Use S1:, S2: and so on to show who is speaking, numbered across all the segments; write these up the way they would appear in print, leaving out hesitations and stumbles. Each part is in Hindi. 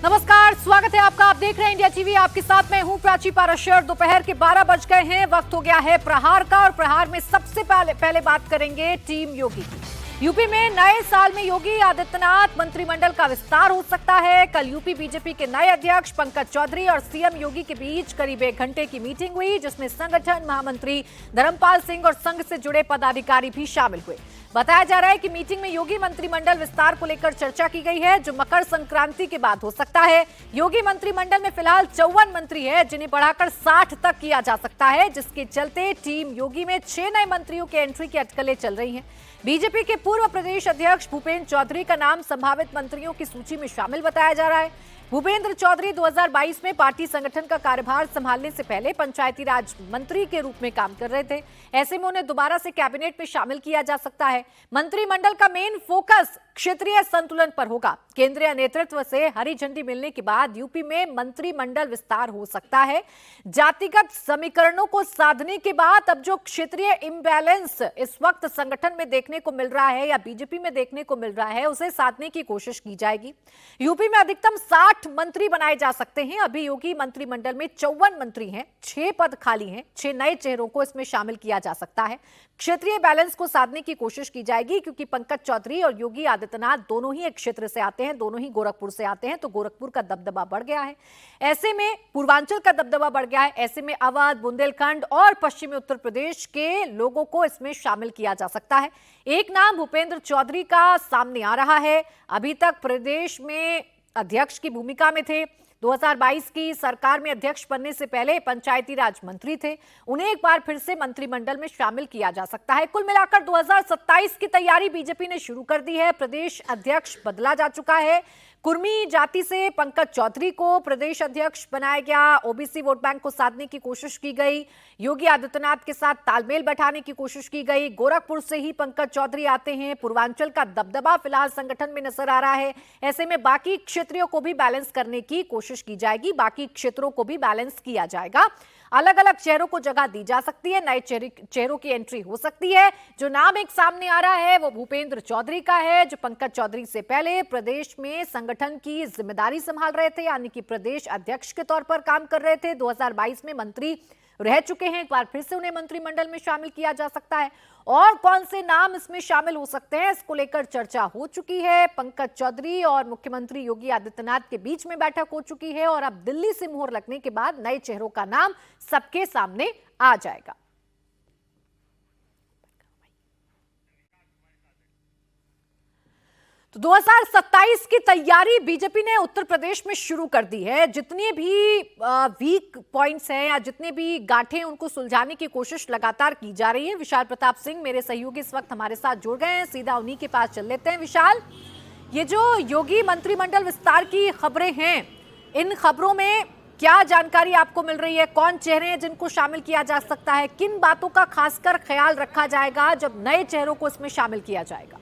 S1: नमस्कार, स्वागत है आपका। आप देख रहे हैं इंडिया टीवी। आपके साथ मैं हूं प्राची पाराशर। दोपहर के 12 बज गए हैं, वक्त हो गया है प्रहार का। और प्रहार में सबसे पहले बात करेंगे टीम योगी की। यूपी में नए साल में योगी आदित्यनाथ मंत्रिमंडल का विस्तार हो सकता है। कल यूपी बीजेपी के नए अध्यक्ष पंकज चौधरी और सीएम योगी के बीच करीब 1 घंटे की मीटिंग हुई, जिसमें संगठन महामंत्री धर्मपाल सिंह और संघ से जुड़े पदाधिकारी भी शामिल हुए। बताया जा रहा है कि मीटिंग में योगी मंत्रिमंडल विस्तार को लेकर चर्चा की गई है, जो मकर संक्रांति के बाद हो सकता है। योगी मंत्रिमंडल में फिलहाल 54 मंत्री हैं, जिन्हें बढ़ाकर 60 तक किया जा सकता है, जिसके चलते टीम योगी में 6 नए मंत्रियों के एंट्री की अटकलें चल रही हैं। बीजेपी के पूर्व प्रदेश अध्यक्ष भूपेंद्र चौधरी का नाम संभावित मंत्रियों की सूची में शामिल बताया जा रहा है। भूपेंद्र चौधरी 2022 में पार्टी संगठन का कार्यभार संभालने से पहले पंचायती राज मंत्री के रूप में काम कर रहे थे। ऐसे में उन्हें दोबारा से कैबिनेट में शामिल किया जा सकता है। मंत्रिमंडल का मेन फोकस क्षेत्रीय संतुलन पर होगा। केंद्रीय नेतृत्व से हरी झंडी मिलने के बाद यूपी में मंत्रिमंडल विस्तार हो सकता है। जातिगत समीकरणों को साधने के बाद अब जो क्षेत्रीय इम्बैलेंस इस वक्त संगठन में देखने को मिल रहा है या बीजेपी में देखने को मिल रहा है, उसे साधने की कोशिश की जाएगी। यूपी में अधिकतम 60 मंत्री बनाए जा सकते हैं। अभी योगी मंत्रिमंडल में 54 मंत्री हैं, 6 पद खाली हैं, 6 नए चेहरों को इसमें शामिल किया जा सकता है। क्षेत्रीय बैलेंस को साधने की कोशिश की जाएगी, क्योंकि पंकज चौधरी और योगी आदित्यनाथ दोनों ही एक क्षेत्र से आते हैं, दोनों ही गोरखपुर से आते हैं, तो गोरखपुर का दबदबा बढ़ गया है। ऐसे में पूर्वांचल का दबदबा बढ़ गया है। ऐसे में अवध, बुंदेलखंड और पश्चिमी उत्तर प्रदेश के लोगों को इसमें शामिल किया जा सकता है। एक नाम भूपेंद्र चौधरी का सामने आ रहा है। अभी तक प्रदेश में अध्यक्ष की भूमिका में थे। 2022 की सरकार में अध्यक्ष बनने से पहले पंचायती राज मंत्री थे। उन्हें एक बार फिर से मंत्रिमंडल में शामिल किया जा सकता है। कुल मिलाकर 2027 की तैयारी बीजेपी ने शुरू कर दी है। प्रदेश अध्यक्ष बदला जा चुका है। कुर्मी जाति से पंकज चौधरी को प्रदेश अध्यक्ष बनाया गया। ओबीसी वोट बैंक को साधने की कोशिश की गई। योगी आदित्यनाथ के साथ तालमेल बैठाने की कोशिश की गई। गोरखपुर से ही पंकज चौधरी आते हैं। पूर्वांचल का दबदबा फिलहाल संगठन में नजर आ रहा है। ऐसे में बाकी क्षेत्रों को भी बैलेंस करने की कोशिश की जाएगी। बाकी क्षेत्रों को भी बैलेंस किया जाएगा। अलग अलग चेहरों को जगह दी जा सकती है। नए चेहरों की एंट्री हो सकती है। जो नाम एक सामने आ रहा है वो भूपेंद्र चौधरी का है, जो पंकज चौधरी से पहले प्रदेश में संगठन की जिम्मेदारी संभाल रहे थे, यानी कि प्रदेश अध्यक्ष के तौर पर काम कर रहे थे। 2022 में मंत्री रह चुके हैं। एक बार फिर से उन्हें मंत्रिमंडल में शामिल किया जा सकता है। और कौन से नाम इसमें शामिल हो सकते हैं, इसको लेकर चर्चा हो चुकी है। पंकज चौधरी और मुख्यमंत्री योगी आदित्यनाथ के बीच में बैठक हो चुकी है और अब दिल्ली से मुहर लगने के बाद नए चेहरों का नाम सबके सामने आ जाएगा। तो 2027 की तैयारी बीजेपी ने उत्तर प्रदेश में शुरू कर दी है। जितने भी वीक पॉइंट्स हैं या जितने भी गांठें, उनको सुलझाने की कोशिश लगातार की जा रही है। विशाल प्रताप सिंह मेरे सहयोगी इस वक्त हमारे साथ जुड़ गए हैं। सीधा उन्हीं के पास चल लेते हैं। विशाल, ये जो योगी मंत्रिमंडल विस्तार की खबरें हैं, इन खबरों में क्या जानकारी आपको मिल रही है? कौन चेहरे हैं जिनको शामिल किया जा सकता है? किन बातों का खासकर ख्याल रखा जाएगा जब नए चेहरों को इसमें शामिल किया जाएगा?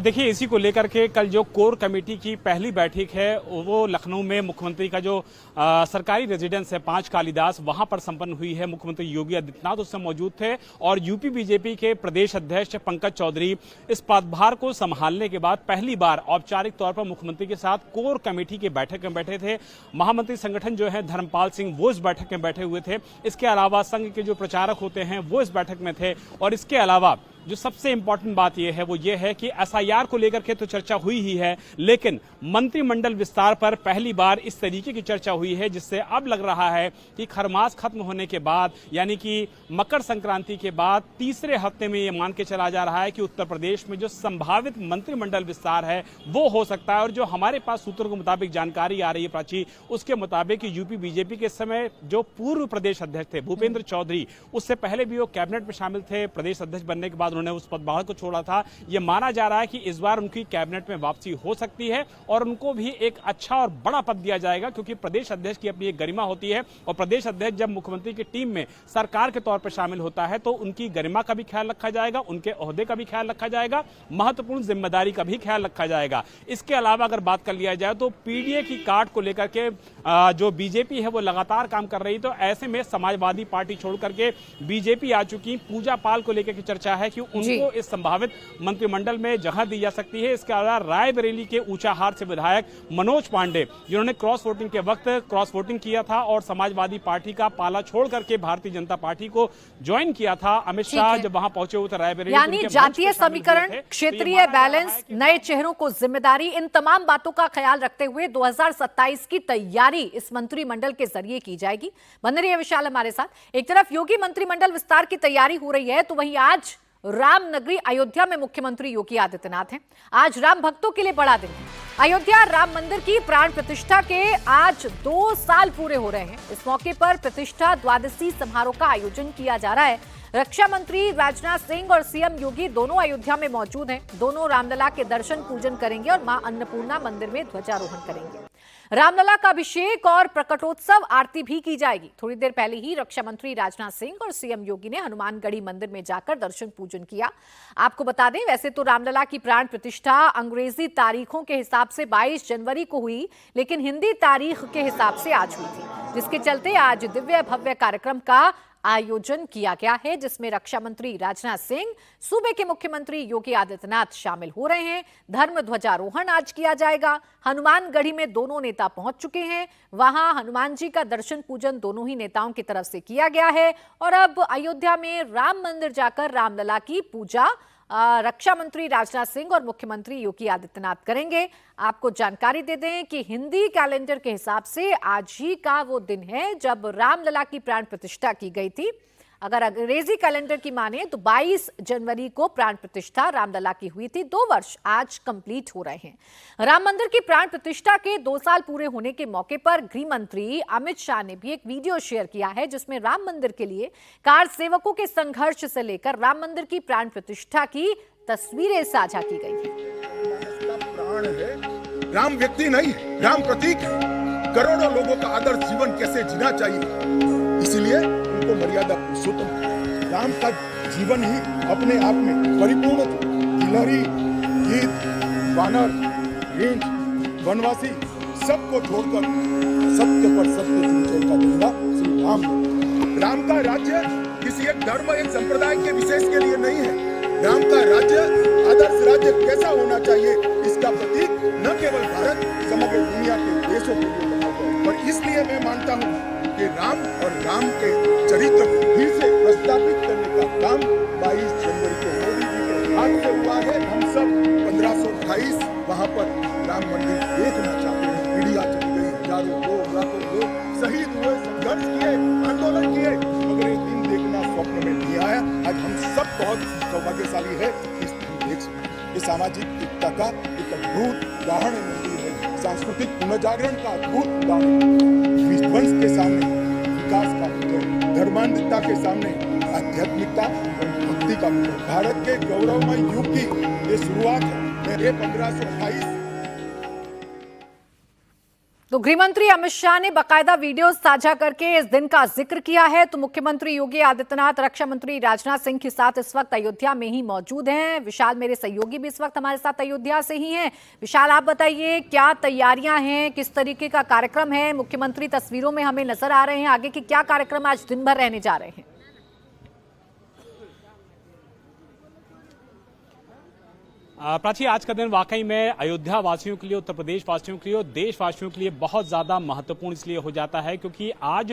S2: देखिए, इसी को लेकर के कल जो कोर कमेटी की पहली बैठक है वो लखनऊ में मुख्यमंत्री का जो सरकारी रेजिडेंस है 5 कालिदास, वहां पर संपन्न हुई है। मुख्यमंत्री योगी आदित्यनाथ उसमें मौजूद थे और यूपी बीजेपी के प्रदेश अध्यक्ष पंकज चौधरी इस पदभार को संभालने के बाद पहली बार औपचारिक तौर पर मुख्यमंत्री के साथ कोर कमेटी की बैठक में बैठे थे। महामंत्री संगठन जो है धर्मपाल सिंह, वो इस बैठक में बैठे हुए थे। इसके अलावा संघ के जो प्रचारक होते हैं वो इस बैठक में थे। और इसके अलावा जो सबसे इंपॉर्टेंट बात यह है वो ये है कि एसआईआर को लेकर के तो चर्चा हुई ही है, लेकिन मंत्रिमंडल विस्तार पर पहली बार इस तरीके की चर्चा हुई है, जिससे अब लग रहा है कि खरमास खत्म होने के बाद, यानी कि मकर संक्रांति के बाद तीसरे हफ्ते में ये मान के चला जा रहा है कि उत्तर प्रदेश में जो संभावित मंत्रिमंडल विस्तार है वो हो सकता है। और जो हमारे पास सूत्रों के मुताबिक जानकारी आ रही है प्राची, उसके मुताबिक यूपी बीजेपी के समय जो पूर्व प्रदेश अध्यक्ष थे भूपेंद्र चौधरी, उससे पहले भी वो कैबिनेट में शामिल थे। प्रदेश अध्यक्ष बनने के बाद उन्होंने उस पदभार को छोड़ा था। यह माना जा रहा है कि इस बार उनकी कैबिनेट में वापसी हो सकती है और उनको भी एक अच्छा और बड़ा पद दिया जाएगा, क्योंकि प्रदेश अध्यक्ष की अपनी एक गरिमा होती है और प्रदेश अध्यक्ष जब मुख्यमंत्री की टीम में सरकार के तौर पर शामिल होता है तो उनकी गरिमा का भी ख्याल रखा जाएगा, उनके ओहदे का भी ख्याल रखा जाएगा, महत्वपूर्ण जिम्मेदारी का भी ख्याल रखा जाएगा। इसके अलावा अगर बात कर लिया जाए तो पीडीए की काट को लेकर के जो बीजेपी है वो लगातार काम कर रही, तो ऐसे में समाजवादी पार्टी छोड़ करके बीजेपी आ चुकी। पूजा पाल को लेकर की चर्चा है कि कि उनको इस संभावित मंत्रिमंडल में जगह दी जा सकती है। इसके अलावा रायबरेली के ऊंचाहार से विधायक मनोज पांडे, जिन्होंने क्रॉस वोटिंग के वक्त क्रॉस वोटिंग किया था और समाजवादी पार्टी का पाला छोड़ करके भारतीय जनता पार्टी को ज्वाइन किया था। अमित शाह जब वहां पहुंचे हुए थे रायबरेली,
S1: यानी जातीय समीकरण, क्षेत्रीय बैलेंस, नए चेहरों को जिम्मेदारी, इन तमाम बातों का ख्याल रखते हुए 2027 की तैयारी इस मंत्रिमंडल के जरिए की जाएगी। बने रहिए विशाल हमारे साथ। एक तरफ योगी मंत्रिमंडल विस्तार की तैयारी हो रही है, तो वहीं आज रामनगरी अयोध्या में मुख्यमंत्री योगी आदित्यनाथ हैं। आज राम भक्तों के लिए बड़ा दिन है। अयोध्या राम मंदिर की प्राण प्रतिष्ठा के आज 2 साल पूरे हो रहे हैं। इस मौके पर प्रतिष्ठा द्वादशी समारोह का आयोजन किया जा रहा है। रक्षा मंत्री राजनाथ सिंह और सीएम योगी दोनों अयोध्या में मौजूद हैं। दोनों रामलला के दर्शन पूजन करेंगे और मां अन्नपूर्णा मंदिर में ध्वजारोहण करेंगे। रामलला का अभिषेक और प्रकटोत्सव आरती भी की जाएगी। थोड़ी देर पहले ही रक्षा मंत्री राजनाथ सिंह और सीएम योगी ने हनुमानगढ़ी मंदिर में जाकर दर्शन पूजन किया। आपको बता दें, वैसे तो रामलला की प्राण प्रतिष्ठा अंग्रेजी तारीखों के हिसाब से 22 जनवरी को हुई, लेकिन हिंदी तारीख के हिसाब से आज हुई थी, जिसके चलते आज दिव्य भव्य कार्यक्रम का आयोजन किया गया है, जिसमें रक्षा मंत्री राजनाथ सिंह, सूबे के मुख्यमंत्री योगी आदित्यनाथ शामिल हो रहे हैं। धर्म ध्वजारोहण आज किया जाएगा। हनुमानगढ़ी में दोनों नेता पहुंच चुके हैं। वहां हनुमान जी का दर्शन पूजन दोनों ही नेताओं की तरफ से किया गया है और अब अयोध्या में राम मंदिर जाकर रामलला की पूजा रक्षा मंत्री राजनाथ सिंह और मुख्यमंत्री योगी आदित्यनाथ करेंगे। आपको जानकारी दे दें कि हिंदी कैलेंडर के हिसाब से आज ही का वो दिन है जब रामलला की प्राण प्रतिष्ठा की गई थी। अगर अंग्रेजी कैलेंडर की माने तो 22 जनवरी को प्राण प्रतिष्ठा रामलला की हुई थी। 2 वर्ष आज कंप्लीट हो रहे हैं। राम मंदिर की प्राण प्रतिष्ठा के 2 साल पूरे होने के मौके पर गृह मंत्री अमित शाह ने भी एक वीडियो शेयर किया है, जिसमें राम मंदिर के लिए कार सेवकों के संघर्ष से लेकर राम मंदिर की प्राण प्रतिष्ठा की तस्वीरें साझा की गई हैं।
S3: प्राण है, राम व्यक्ति नहीं, राम प्रतीक है। करोड़ों लोगों का आदर्श जीवन कैसे जीना चाहिए, इसलिए उनको मर्यादा पुरुषोत्तम। राम का जीवन ही अपने आप में परिपूर्ण था। गिलहरी, गीत, वानर, रींच, वनवासी सबको छोड़कर सत्य पर सत्य विजय का देना श्री राम। राम का राज्य किसी एक धर्म, एक संप्रदाय के विशेष के लिए नहीं है। राम का राज्य आदर्श राज्य कैसा होना चाहिए, इसका प्रतीक न केवल भारत, समग्र दुनिया के देशों के लिए बना हुआ है। और इसलिए मैं मानता हूँ कि राम और राम के चरित्र को फिर से प्रस्तावित करने का काम 22 जनवरी को मोदी जी के हाथ से हुआ है। हम सब 1528 वहाँ पर राम मंदिर देखना चाहते हैं। पीढ़ियां चली गई, हजारों लोग, लाखों लोग शहीद हुए, संघर्ष किए, आंदोलन किए, मगर ये दिन देखना स्वप्न में नहीं आया। आज हम सब बहुत सौभाग्यशाली है इस देख सकते। ये सामाजिक एकता का एक अद्भुत उदाहरण मंदिर है। सांस्कृतिक पुनर्जागरण का अद्भुत उदाहरण। विध्वंस के सामने विकास का विजय, धर्मांधता के सामने आध्यात्मिकता और भक्ति का विजय। भारत के गौरवमय युग की ये शुरुआत है। ये 1528।
S1: तो गृहमंत्री अमित शाह ने बाकायदा वीडियो साझा करके इस दिन का जिक्र किया है। तो मुख्यमंत्री योगी आदित्यनाथ, रक्षा मंत्री राजनाथ सिंह के साथ इस वक्त अयोध्या में ही मौजूद हैं। विशाल, मेरे सहयोगी भी इस वक्त हमारे साथ अयोध्या से ही हैं। विशाल, आप बताइए क्या तैयारियां हैं, किस तरीके का कार्यक्रम है? मुख्यमंत्री तस्वीरों में हमें नजर आ रहे हैं। आगे के क्या कार्यक्रम आज दिन भर रहने जा रहे हैं?
S2: प्राची, आज का दिन वाकई में अयोध्या वासियों के लिए, उत्तर प्रदेश वासियों के लिए और देशवासियों के लिए बहुत ज़्यादा महत्वपूर्ण इसलिए हो जाता है क्योंकि आज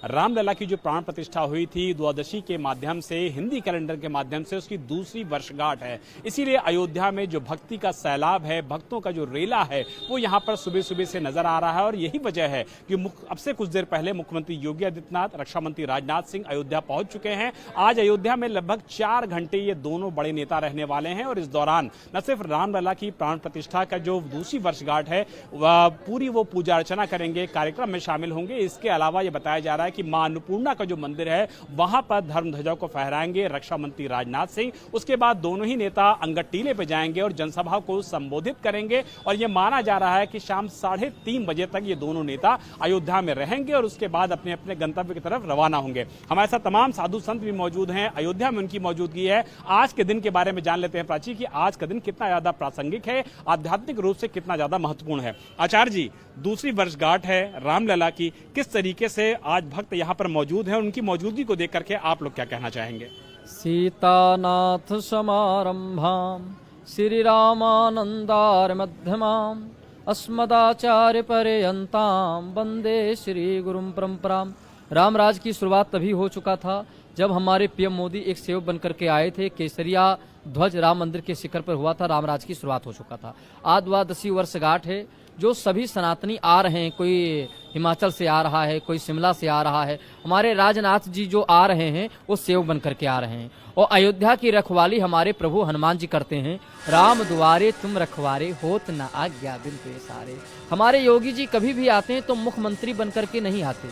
S2: रामलला की जो प्राण प्रतिष्ठा हुई थी द्वादशी के माध्यम से, हिंदी कैलेंडर के माध्यम से, उसकी दूसरी वर्षगांठ है। इसीलिए अयोध्या में जो भक्ति का सैलाब है, भक्तों का जो रेला है, वो यहाँ पर सुबह सुबह से नजर आ रहा है। और यही वजह है कि अब से कुछ देर पहले मुख्यमंत्री योगी आदित्यनाथ, रक्षा मंत्री राजनाथ सिंह अयोध्या पहुंच चुके हैं। आज अयोध्या में लगभग 4 घंटे ये दोनों बड़े नेता रहने वाले हैं और इस दौरान न सिर्फ रामलला की प्राण प्रतिष्ठा का जो दूसरी वर्षगांठ है वह पूरी वो पूजा अर्चना करेंगे, कार्यक्रम में शामिल होंगे। इसके अलावा यह बताया जा रहा है कि मां अन्नपूर्णा का जो मंदिर है वहां पर धर्म ध्वजा को फहराएंगे रक्षा मंत्री राजनाथ सिंह। उसके बाद दोनों ही नेता अंगद टीले पर जाएंगे और जनसभा को संबोधित करेंगे और यह माना जा रहा है कि शाम 3:30 बजे तक ये दोनों नेता अयोध्या में रहेंगे और उसके बाद अपने अपने गंतव्य की तरफ रवाना होंगे। हमारे साथ तमाम साधु संत भी मौजूद हैं, अयोध्या में उनकी मौजूदगी है। आज के दिन के बारे में जान लेते हैं प्राची कि आज का दिन कितना ज्यादा प्रासंगिक है, आध्यात्मिक रूप से कितना ज्यादा महत्वपूर्ण है। आचार्य जी, दूसरी वर्षगांठ है रामलला की, किस तरीके से आज भक्त यहाँ पर मौजूद हैं, उनकी मौजूदगी को देख करके आप लोग क्या कहना चाहेंगे?
S4: सीतानाथ समारंभां श्रीरामानन्दारमध्यमाम् अस्मदाचार्यपर्यन्तां वन्दे श्रीगुरुं परम्परां। रामराज की शुरुआत तभी हो चुका था जब हमारे पीएम मोदी एक सेवक बनकर के आए थे। केसरिया ध्वज राम मंदिर के शिखर पर हुआ था, रामराज की शुरुआत हो चुका था। आज 10वीं वर्षगांठ है। जो सभी सनातनी आ रहे हैं, कोई हिमाचल से आ रहा है, कोई शिमला से आ रहा है, हमारे राजनाथ जी जो आ रहे हैं वो सेवक बन करके आ रहे हैं। और अयोध्या की रखवाली हमारे प्रभु हनुमान जी करते हैं। राम द्वारे तुम रखवारे, होत न आज्ञा बिन तुए सारे। हमारे योगी जी कभी भी आते हैं तो मुख्यमंत्री बन करके नहीं आते,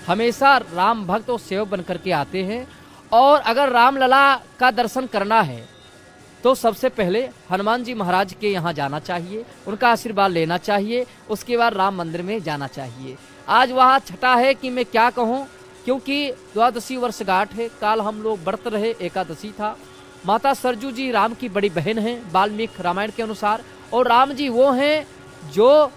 S4: हमेशा राम भक्त और सेवक बन करके आते हैं। और अगर रामलला का दर्शन करना है तो सबसे पहले हनुमान जी महाराज के यहाँ जाना चाहिए, उनका आशीर्वाद लेना चाहिए, उसके बाद राम मंदिर में जाना चाहिए। आज वहाँ छठा है कि मैं क्या कहूँ, क्योंकि 12वीं वर्षगांठ है। काल हम लोग व्रत रहे, एकादशी था। माता सरजू जी राम की बड़ी बहन हैं वाल्मीकि रामायण के अनुसार, और राम जी वो हैं जो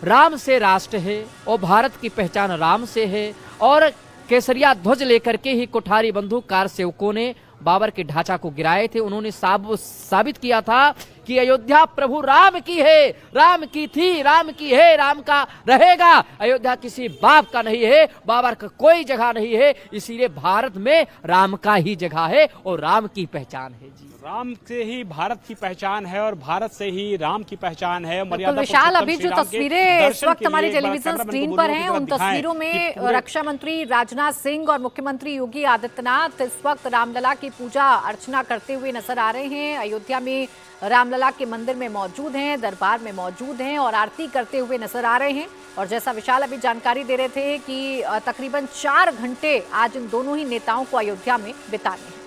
S4: राम से राष्ट्र है और भारत की पहचान राम से है। और केसरिया ध्वज लेकर के ही कोठारी बंधु कार सेवकों ने बाबर के ढांचा को गिराए थे। उन्होंने साबित किया था कि अयोध्या प्रभु राम की है, राम की थी, राम की है, राम का रहेगा। अयोध्या किसी बाप का नहीं है, बाबर का कोई जगह नहीं है। इसीलिए भारत में राम का ही जगह है और राम की पहचान है। जी,
S2: राम से ही भारत की पहचान है और भारत से ही राम की पहचान है।
S1: तो विशाल, अभी जो तस्वीरें इस वक्त हमारी टेलीविजन स्क्रीन पर हैं, उन तस्वीरों में रक्षा मंत्री राजनाथ सिंह और मुख्यमंत्री योगी आदित्यनाथ इस वक्त रामलला की पूजा अर्चना करते हुए नजर आ रहे हैं। अयोध्या में रामलला के मंदिर में मौजूद हैं, दरबार में मौजूद हैं और आरती करते हुए नजर आ रहे हैं। और जैसा विशाल अभी जानकारी दे रहे थे कि तकरीबन 4 घंटे आज इन दोनों ही नेताओं को अयोध्या में बिताने हैं।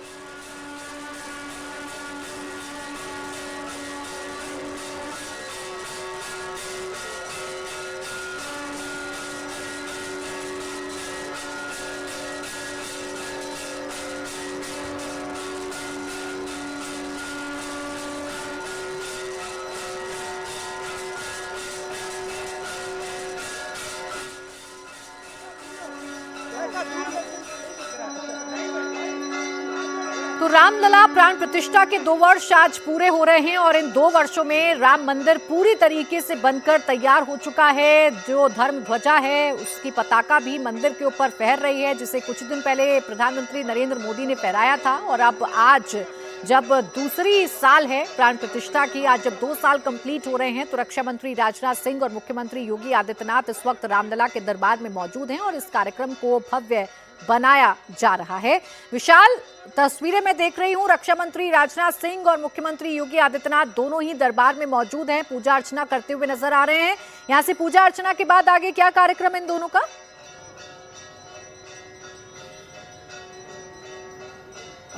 S1: तो रामलला प्राण प्रतिष्ठा के 2 वर्ष आज पूरे हो रहे हैं और इन 2 वर्षों में राम मंदिर पूरी तरीके से बनकर तैयार हो चुका है। जो धर्म ध्वजा है उसकी पताका भी मंदिर के ऊपर फहर रही है, जिसे कुछ दिन पहले प्रधानमंत्री नरेंद्र मोदी ने फहराया था। और अब आज जब दूसरी साल है प्राण प्रतिष्ठा की, आज जब 2 साल कंप्लीट हो रहे हैं, तो रक्षा मंत्री राजनाथ सिंह और मुख्यमंत्री योगी आदित्यनाथ इस वक्त रामलला के दरबार में मौजूद हैं और इस कार्यक्रम को भव्य बनाया जा रहा है। विशाल, तस्वीरें मैं देख रही हूं, रक्षा मंत्री राजनाथ सिंह और मुख्यमंत्री योगी आदित्यनाथ दोनों ही दरबार में मौजूद हैं, पूजा अर्चना करते हुए नजर आ रहे हैं। यहां से पूजा अर्चना के बाद आगे क्या कार्यक्रम इन दोनों का?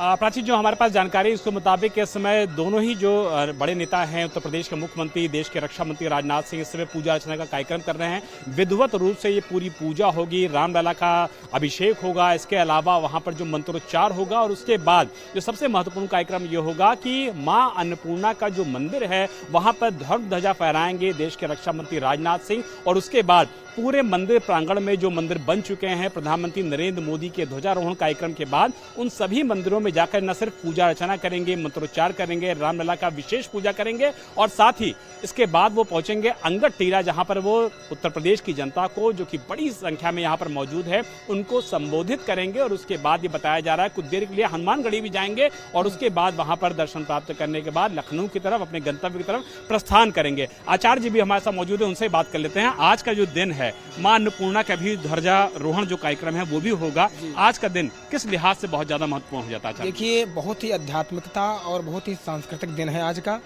S2: प्राची, जो हमारे पास जानकारी उसके मुताबिक इस समय दोनों ही जो बड़े नेता हैं, उत्तर प्रदेश के मुख्यमंत्री, देश के रक्षा मंत्री राजनाथ सिंह इस समय पूजा अर्चना का कार्यक्रम कर रहे हैं। विधिवत रूप से ये पूरी पूजा होगी, रामलला का अभिषेक होगा, इसके अलावा वहां पर जो मंत्रोच्चार होगा और उसके बाद जो सबसे महत्वपूर्ण कार्यक्रम ये होगा कि माँ अन्नपूर्णा का जो मंदिर है वहां पर धर्म ध्वजा फहराएंगे देश के रक्षा मंत्री राजनाथ सिंह। और उसके बाद पूरे मंदिर प्रांगण में जो मंदिर बन चुके हैं प्रधानमंत्री नरेंद्र मोदी के ध्वजारोहण कार्यक्रम के बाद, उन सभी मंदिरों में जाकर न सिर्फ पूजा अर्चना करेंगे, मंत्रोच्चार करेंगे, रामलला का विशेष पूजा करेंगे और साथ ही इसके बाद वो पहुंचेंगे अंगद टीला, जहां पर वो उत्तर प्रदेश की जनता को, जो कि बड़ी संख्या में यहां पर मौजूद है, उनको संबोधित करेंगे। और उसके बाद ये बताया जा रहा है कुछ देर के लिए हनुमानगढ़ी भी जाएंगे और उसके बाद वहां पर दर्शन प्राप्त करने के बाद लखनऊ की तरफ, अपने गंतव्य की तरफ प्रस्थान करेंगे। आचार्य जी भी हमारे साथ मौजूद है, उनसे बात कर लेते हैं। आज का जो दिन है, मां अन्नपूर्णा का भी ध्वजारोहण जो कार्यक्रम है वो भी होगा। आज का दिन किस लिहाज से बहुत ज्यादा महत्वपूर्ण हो जाता है?
S5: देखिए, बहुत ही आध्यात्मिकता और बहुत ही सांस्कृतिक दिन है आज का।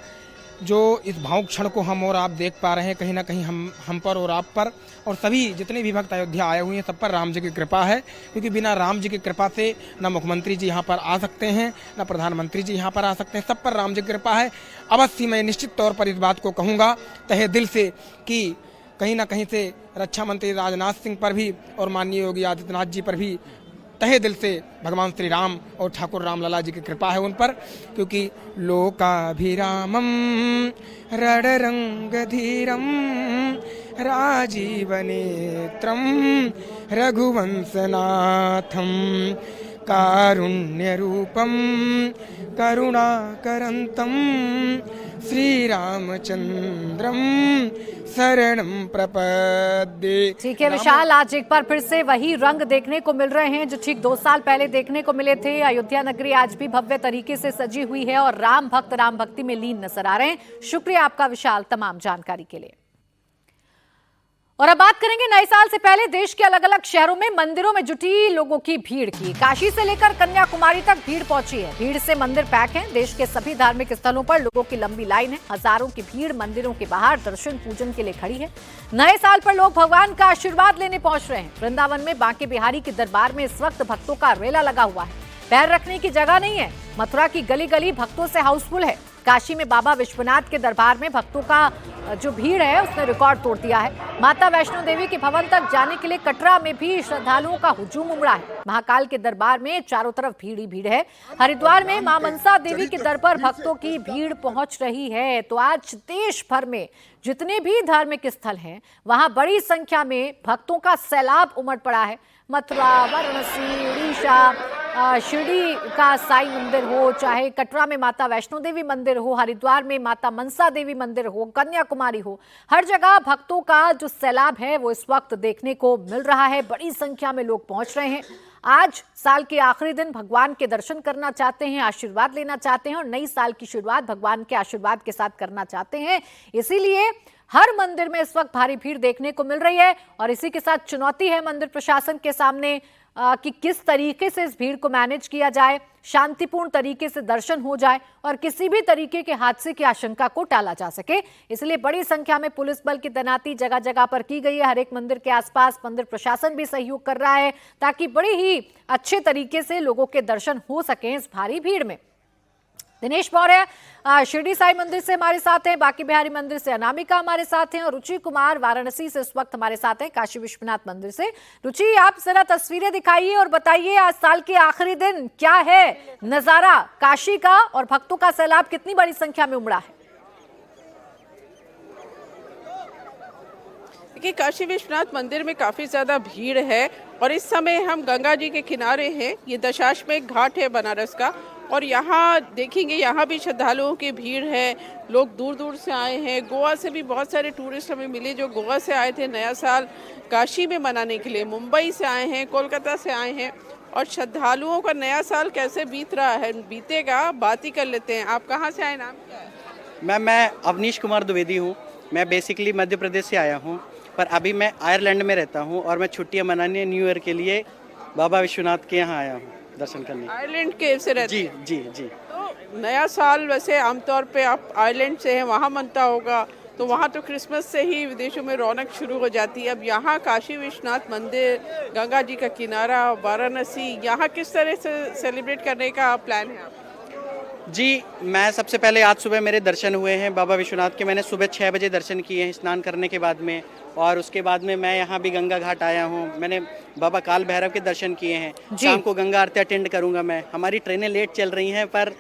S5: जो इस भावुक क्षण को हम और आप देख पा रहे हैं, कहीं ना कहीं हम पर और आप पर और सभी जितने भी भक्त अयोध्या आए हुए हैं सब पर राम जी की कृपा है। क्योंकि बिना राम जी की कृपा से न मुख्यमंत्री जी यहाँ पर आ सकते हैं, न प्रधानमंत्री जी यहाँ पर आ सकते हैं, सब पर राम जी की कृपा है। अवश्य मैं निश्चित तौर पर इस बात को कहूँगा तहे दिल से कि कहीं ना कहीं से रक्षा मंत्री राजनाथ सिंह पर भी और माननीय योगी आदित्यनाथ जी पर भी तहे दिल से भगवान श्री राम और ठाकुर रामलला जी की कृपा है उन पर। क्योंकि लोकाभिरामम रणरंगधीरम राजीवनेत्रम रघुवंशनाथम कारुण्य रूपम करुणाकरंतम श्रीरामचंद्रम शरणं प्रपद्ये।
S1: ठीक है विशाल, आज एक बार फिर से वही रंग देखने को मिल रहे हैं जो ठीक 2 साल पहले देखने को मिले थे। अयोध्या नगरी आज भी भव्य तरीके से सजी हुई है और राम भक्त राम भक्ति में लीन नजर आ रहे हैं। शुक्रिया आपका विशाल तमाम जानकारी के लिए। और अब बात करेंगे नए साल से पहले देश के अलग अलग शहरों में मंदिरों में जुटी लोगों की भीड़ की। काशी से लेकर कन्याकुमारी तक भीड़ पहुंची है। भीड़ से मंदिर पैक हैं। देश के सभी धार्मिक स्थलों पर लोगों की लंबी लाइन है। हजारों की भीड़ मंदिरों के बाहर दर्शन पूजन के लिए खड़ी है। नए साल पर लोग भगवान का आशीर्वाद लेने पहुंच रहे हैं। वृंदावन में बांके बिहारी के दरबार में इस वक्त भक्तों का रेला लगा हुआ है। पैर रखने की जगह नहीं है। मथुरा की गली गली भक्तों से हाउसफुल है। काशी में बाबा विश्वनाथ के दरबार में भक्तों का जो भीड़ है उसने रिकॉर्ड तोड़ दिया है। माता वैष्णो देवी के भवन तक जाने के लिए कटरा में भी श्रद्धालुओं का हुजूम उमड़ा है। महाकाल के दरबार में चारों तरफ भीड़ ही भीड़ है। हरिद्वार में मां मनसा देवी के दर पर भक्तों की भीड़ पहुंच रही है। तो आज देश भर में जितने भी धार्मिक स्थल हैं वहां बड़ी संख्या में भक्तों का सैलाब उमड़ पड़ा है। मथुरा, वाराणसी, उड़ीसा, शिरडी का साई मंदिर हो, चाहे कटरा में माता वैष्णो देवी मंदिर हो, हरिद्वार में माता मनसा देवी मंदिर हो, कन्याकुमारी हो, हर जगह भक्तों का जो सैलाब है वो इस वक्त देखने को मिल रहा है। बड़ी संख्या में लोग पहुंच रहे हैं। आज साल के आखिरी दिन भगवान के दर्शन करना चाहते हैं, आशीर्वाद लेना चाहते हैं और नई साल की शुरुआत भगवान के आशीर्वाद के साथ करना चाहते हैं। इसीलिए हर मंदिर में इस वक्त भारी भीड़ देखने को मिल रही है और इसी के साथ चुनौती है मंदिर प्रशासन के सामने कि किस तरीके से इस भीड़ को मैनेज किया जाए, शांतिपूर्ण तरीके से दर्शन हो जाए और किसी भी तरीके के हादसे की आशंका को टाला जा सके। इसलिए बड़ी संख्या में पुलिस बल की तैनाती जगह जगह पर की गई है। हर एक मंदिर के आसपास मंदिर प्रशासन भी सहयोग कर रहा है ताकि बड़े ही अच्छे तरीके से लोगों के दर्शन हो सके इस भारी भीड़ में। दिनेश मौर्य शिरडी साई मंदिर से हमारे साथ हैं, बांके बिहारी मंदिर से अनामिका हमारे साथ हैं और रुचि कुमार वाराणसी से इस वक्त हमारे साथ हैं काशी विश्वनाथ मंदिर से। रुचि, आप जरा तस्वीरें दिखाइए और बताइए आज साल के आखिरी दिन क्या है नजारा काशी का और भक्तों का सैलाब कितनी बड़ी संख्या में उमड़ा है?
S6: देखिए, काशी विश्वनाथ मंदिर में काफी ज्यादा भीड़ है और इस समय हम गंगा जी के किनारे हैं। ये दशाश्वमेध घाट है बनारस का और यहाँ देखेंगे यहाँ भी श्रद्धालुओं की भीड़ है। लोग दूर दूर से आए हैं। गोवा से भी बहुत सारे टूरिस्ट हमें मिले जो गोवा से आए थे नया साल काशी में मनाने के लिए। मुंबई से आए हैं, कोलकाता से आए हैं और श्रद्धालुओं का नया साल कैसे बीत रहा है, बीतेगा, बात ही कर लेते हैं। आप कहाँ से आए, नाम क्या है?
S7: मैं अवनीश कुमार द्विवेदी हूँ। मैं बेसिकली मध्य प्रदेश से आया हूँ पर अभी मैं आयरलैंड में रहता हूँ और मैं छुट्टियाँ मनाने न्यू ईयर के लिए बाबा विश्वनाथ के यहाँ आया हूँ दर्शन करने।
S6: आयरलैंड के से रहते
S7: जी
S6: हैं?
S7: जी जी।
S6: तो नया साल वैसे आमतौर पे आप आयरलैंड से हैं, वहाँ मनता होगा, तो वहाँ तो क्रिसमस से ही विदेशों में रौनक शुरू हो जाती है। अब यहाँ काशी विश्वनाथ मंदिर, गंगा जी का किनारा, वाराणसी, यहाँ किस तरह से सेलिब्रेट करने का प्लान है आपका?
S7: जी, मैं सबसे पहले आज सुबह मेरे दर्शन हुए हैं बाबा विश्वनाथ के। मैंने सुबह 6 बजे दर्शन किए हैं स्नान करने के बाद में और उसके बाद में मैं यहाँ भी गंगा घाट आया हूँ। मैंने बाबा काल भैरव के दर्शन किए हैं। शाम को गंगा आरती अटेंड करूँगा मैं। हमारी ट्रेनें लेट चल रही हैं पर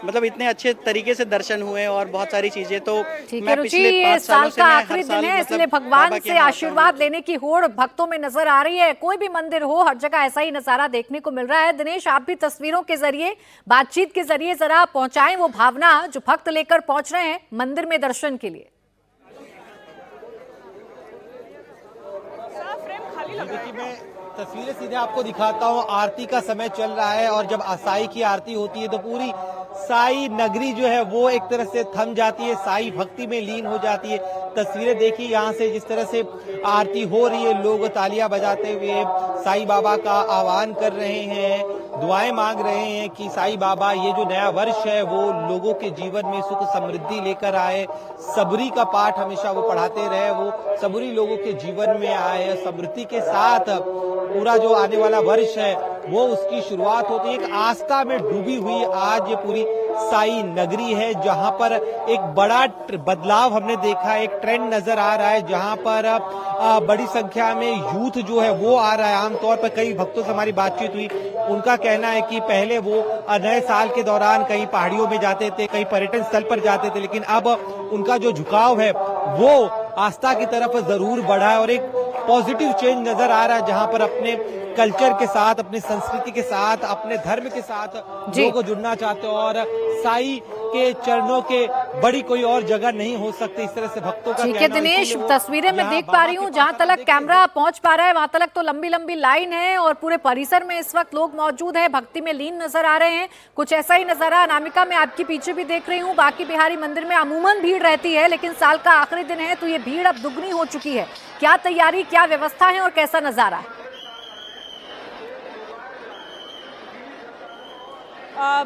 S7: मतलब इतने अच्छे तरीके से दर्शन हुए और बहुत सारी चीजें। तो मैं पिछले 5 सालों से मैं हर साल
S1: इसलिए भगवान से आशीर्वाद लेने की होड़ भक्तों में नजर आ रही है। कोई भी मंदिर हो हर जगह ऐसा ही नजारा देखने को मिल रहा है। दिनेश, आप भी तस्वीरों के जरिए, बातचीत के जरिए जरा पहुंचाएं वो भावना जो भक्त लेकर पहुंच रहे हैं मंदिर में दर्शन के लिए।
S8: देखिए, मैं तस्वीरें सीधे आपको दिखाता हूँ। आरती का समय चल रहा है और जब साई की आरती होती है तो पूरी साई नगरी जो है वो एक तरह से थम जाती है, साई भक्ति में लीन हो जाती है। तस्वीरें देखिए यहाँ से जिस तरह से आरती हो रही है, लोग तालियां बजाते हुए साई बाबा का आह्वान कर रहे हैं, दुआएं मांग रहे हैं कि साई बाबा ये जो नया वर्ष है वो लोगों के जीवन में सुख समृद्धि लेकर आए। सबरी का पाठ हमेशा वो पढ़ाते रहे, वो सबरी लोगों के जीवन में आए। समृद्धि के साथ पूरा जो आने वाला वर्ष है वो उसकी शुरुआत होती है। एक आस्था में डूबी हुई आज ये पूरी साई नगरी है जहां पर एक बड़ा बदलाव हमने देखा। एक ट्रेंड नजर आ रहा है जहां पर बड़ी संख्या में यूथ जो है वो आ रहा है। आमतौर पर कई भक्तों से हमारी बातचीत हुई, उनका कहना है कि पहले वो नए साल के दौरान कहीं पहाड़ियों में जाते थे, कहीं पर्यटन स्थल पर जाते थे, लेकिन अब उनका जो झुकाव है वो आस्था की तरफ जरूर बढ़ा है और एक पॉजिटिव चेंज नजर आ रहा है जहां पर अपने कल्चर के साथ, अपनी संस्कृति के साथ, अपने धर्म के साथ लोग जुड़ना चाहते हैं और साई के चरणों के बड़ी कोई और जगह नहीं हो सकती, इस तरह से भक्तों का
S1: ठीक है दिनेश, तस्वीरें मैं देख पा रही हूँ, जहां तक कैमरा पहुंच पा रहा है वहां तक तो लंबी लंबी लाइन है और पूरे परिसर में इस वक्त लोग मौजूद हैं, भक्ति में लीन नजर आ रहे हैं। कुछ ऐसा ही नजारा अनामिका मैं आपके पीछे भी देख रही हूँ। बाकी बिहारी मंदिर में अमूमन भीड़ रहती है, लेकिन साल का आखिरी दिन है तो ये भीड़ अब दुगनी हो चुकी है। क्या तैयारी, क्या व्यवस्था है और कैसा नजारा है?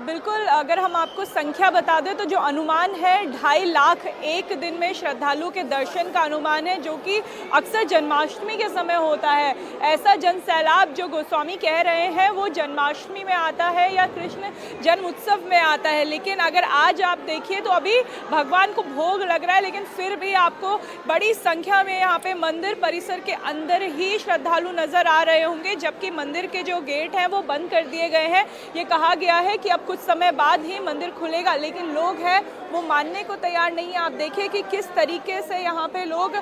S9: बिल्कुल, अगर हम आपको संख्या बता दें तो जो अनुमान है 2.5 लाख एक दिन में श्रद्धालुओं के दर्शन का अनुमान है, जो कि अक्सर जन्माष्टमी के समय होता है। ऐसा जन सैलाब जो गोस्वामी कह रहे हैं वो जन्माष्टमी में आता है या कृष्ण जन्म उत्सव में आता है, लेकिन अगर आज आप देखिए तो अभी भगवान को भोग लग रहा है, लेकिन फिर भी आपको बड़ी संख्या में यहाँ पे मंदिर परिसर के अंदर ही श्रद्धालु नजर आ रहे होंगे, जबकि मंदिर के जो गेट हैं वो बंद कर दिए गए हैं। ये कहा गया है कि अब कुछ समय बाद ही मंदिर खुलेगा, लेकिन लोग हैं वो मानने को तैयार नहीं है। आप देखिए कि किस तरीके से यहाँ पे लोग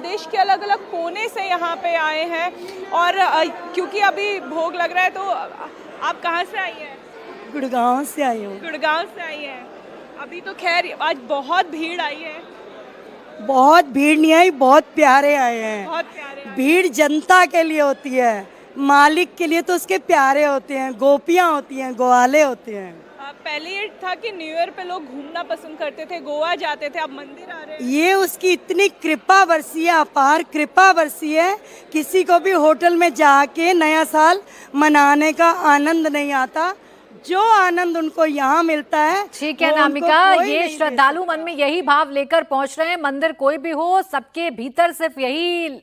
S9: देश के अलग अलग कोने से यहाँ पे आए हैं और क्योंकि अभी भोग लग रहा है। तो आप कहाँ से आई हैं?
S10: गुड़गांव से आई हूँ।
S9: गुड़गांव से आई हैं। अभी तो खैर आज बहुत भीड़ आई है।
S10: बहुत भीड़ नहीं आई, बहुत प्यारे आए हैं।
S9: बहुत प्यारे।
S10: भीड़ जनता के लिए होती है, मालिक के लिए तो उसके प्यारे होते हैं, गोपियाँ होती हैं, ग्वाले होते हैं।
S9: पहले ये था कि न्यू ईयर पे लोग घूमना पसंद करते थे, गोवा जाते थे, अब मंदिर आ रहे हैं।
S10: ये उसकी इतनी कृपा बरसी है, अपार कृपा बरसी है, किसी को भी होटल में जाके नया साल मनाने का आनंद नहीं आता, जो आनंद उनको यहाँ मिलता है।
S1: ठीक है अनामिका, ये श्रद्धालु मन में यही भाव लेकर पहुंच रहे हैं। मंदिर कोई भी हो, सबके भीतर सिर्फ यही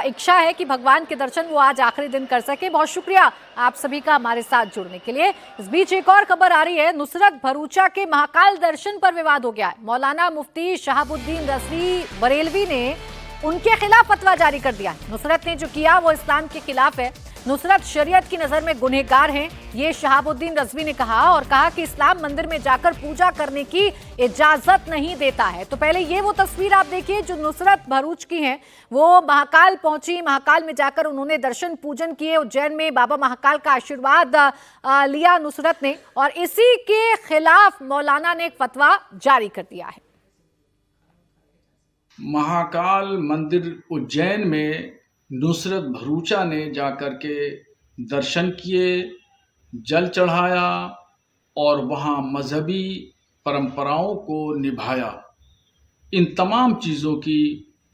S1: इच्छा है कि भगवान के दर्शन वो आज आखिरी दिन कर सके। बहुत शुक्रिया आप सभी का हमारे साथ जुड़ने के लिए। इस बीच एक और खबर आ रही है, नुसरत भरूचा के महाकाल दर्शन पर विवाद हो गया है। मौलाना मुफ्ती शहाबुद्दीन रजवी बरेलवी ने उनके खिलाफ फतवा जारी कर दिया है। नुसरत ने जो किया वो इस्लाम के खिलाफ है। नुसरत शरीयत की नजर में गुनहगार हैं, ये शहाबुद्दीन रजवी ने कहा और कहा कि इस्लाम मंदिर में जाकर पूजा करने की इजाजत नहीं देता है। तो पहले ये वो तस्वीर आप देखिए जो नुसरत भरूच की है। वो महाकाल पहुंची, महाकाल में जाकर उन्होंने दर्शन पूजन किए, उज्जैन में बाबा महाकाल का आशीर्वाद लिया नुसरत ने, और इसी के खिलाफ मौलाना ने एक फतवा जारी कर दिया है।
S11: महाकाल मंदिर उज्जैन में नुसरत भरूचा ने जाकर के दर्शन किए, जल चढ़ाया और वहाँ मजहबी परंपराओं को निभाया। इन तमाम चीज़ों की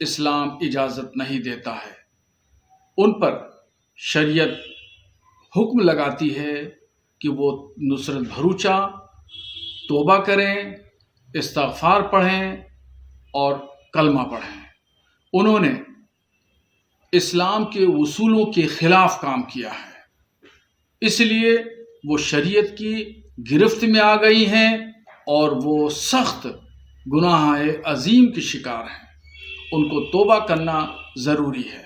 S11: इस्लाम इजाज़त नहीं देता है। उन पर शरीयत हुक्म लगाती है कि वो नुसरत भरूचा तौबा करें, इस्तिग़फ़ार पढ़ें और कलमा पढ़ें। उन्होंने इस्लाम के उसूलों के खिलाफ काम किया है, इसलिए वो शरीयत की गिरफ्त में आ गई हैं और वो सख्त गुनाह अजीम के शिकार हैं। उनको तौबा करना ज़रूरी है।